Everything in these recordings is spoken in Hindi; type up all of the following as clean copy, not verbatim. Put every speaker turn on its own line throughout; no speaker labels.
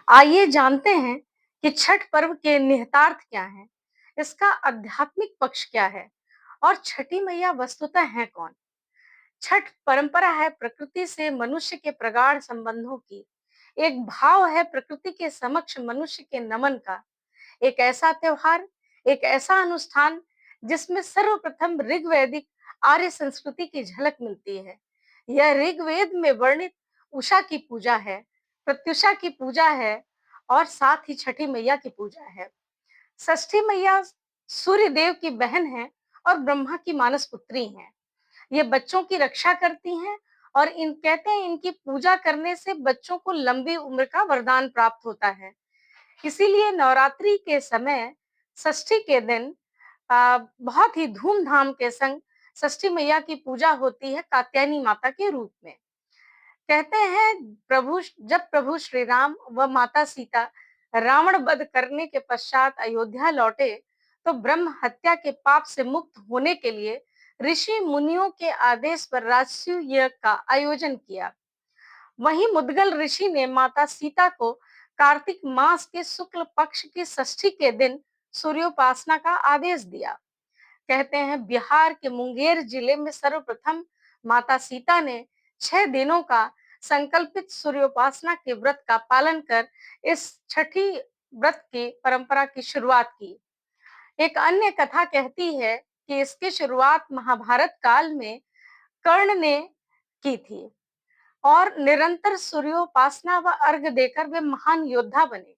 आइए जानते हैं कि छठ पर्व के निहितार्थ क्या हैं, इसका आध्यात्मिक पक्ष क्या है और छठी मैया वस्तुतः हैं कौन? छठ परंपरा है प्रकृति से मनुष्य के प्रगाढ़ संबंधों की, एक भाव है प्रकृति के समक्ष मनुष्य के नमन का, एक ऐसा त्योहार, एक ऐसा अनुष्ठान जिसमें सर्वप्रथम ऋग्वैदिक आर्य संस्कृति की झलक मिलती है। यह ऋग्वेद में वर्णित उषा की पूजा है, प्रत्युषा की पूजा है और साथ ही छठी मैया की पूजा है। षष्ठी मैया सूर्य देव की बहन है और ब्रह्मा की मानस पुत्री हैं। ये बच्चों की रक्षा करती हैं और इन कहते हैं इनकी पूजा करने से बच्चों को लंबी उम्र का वरदान प्राप्त होता है। इसीलिए नवरात्रि के समय षष्ठी के दिन बहुत ही धूमधाम के संग षष्ठी मैया की पूजा होती है कात्यायनी माता के रूप में। कहते हैं जब प्रभु श्री राम व माता सीता रावण वध करने के पश्चात अयोध्या लौटे तो ब्रह्म हत्या के पाप से मुक्त होने के लिए ऋषि मुनियों के आदेश पर राजसूय यज्ञ का आयोजन किया। वहीं मुद्गल ऋषि ने माता सीता को कार्तिक मास के शुक्ल पक्ष की षष्ठी के दिन सूर्योपासना का आदेश दिया। कहते हैं बिहार के मुंगेर जिले में सर्वप्रथम माता सीता ने 6 दिनों का संकल्पित सूर्योपासना के व्रत का पालन कर इस छठी व्रत की परंपरा की शुरुआत की। एक अन्य कथा कहती है कि इसकी शुरुआत महाभारत काल में कर्ण ने की थी और निरंतर सूर्योपासना व अर्घ देकर वे महान योद्धा बने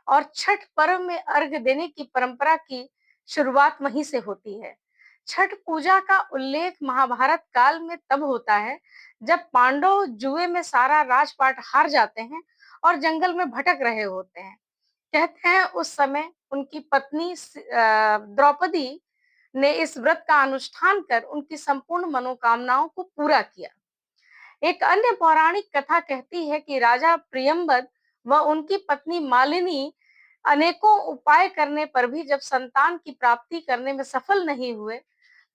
और छठ पर्व में अर्घ देने की परंपरा की शुरुआत वहीं से होती है। छठ पूजा का उल्लेख महाभारत काल में तब होता है जब पांडव जुए में सारा राजपाट हार जाते हैं और जंगल में भटक रहे होते हैं। कहते हैं उस समय उनकी पत्नी द्रौपदी ने इस व्रत का अनुष्ठान कर उनकी संपूर्ण मनोकामनाओं को पूरा किया। एक अन्य पौराणिक कथा कहती है कि राजा प्रियंवद व उनकी पत्नी मालिनी अनेकों उपाय करने पर भी जब संतान की प्राप्ति करने में सफल नहीं हुए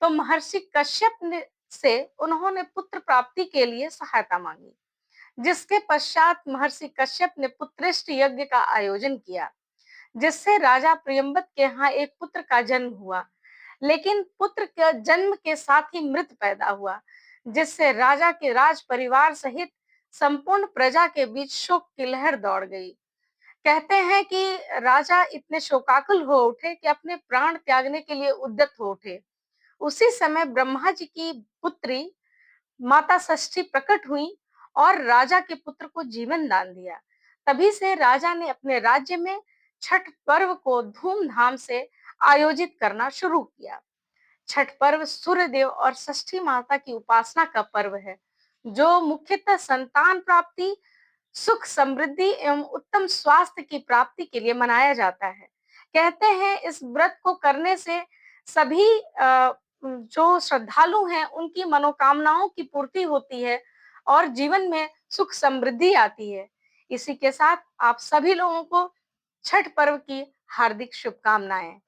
तो महर्षि कश्यप ने से उन्होंने पुत्र प्राप्ति के लिए सहायता मांगी, जिसके पश्चात महर्षि कश्यप ने पुत्रेष्ट यज्ञ का आयोजन किया, जिससे राजा प्रियंवद के यहाँ एक पुत्र का जन्म हुआ। लेकिन पुत्र के जन्म के साथ ही मृत पैदा हुआ, जिससे राजा के राज परिवार सहित संपूर्ण प्रजा के बीच शोक की लहर दौड़ गई। कहते हैं कि राजा इतने शोकाकुल हो उठे कि अपने प्राण त्यागने के लिए उद्यत हो उठे। उसी समय ब्रह्मा जी की पुत्री माता षष्ठी प्रकट हुई और राजा के पुत्र को जीवन दान दिया। तभी से राजा ने अपने राज्य में छठ पर्व को धूमधाम से आयोजित करना शुरू किया। छठ पर्व सूर्य देव और षष्ठी माता की उपासना का पर्व है, जो मुख्यतः संतान प्राप्ति, सुख समृद्धि एवं उत्तम स्वास्थ्य की प्राप्ति के लिए मनाया जाता है। कहते हैं इस व्रत को करने से सभी जो श्रद्धालु हैं उनकी मनोकामनाओं की पूर्ति होती है और जीवन में सुख समृद्धि आती है। इसी के साथ आप सभी लोगों को छठ पर्व की हार्दिक शुभकामनाएं।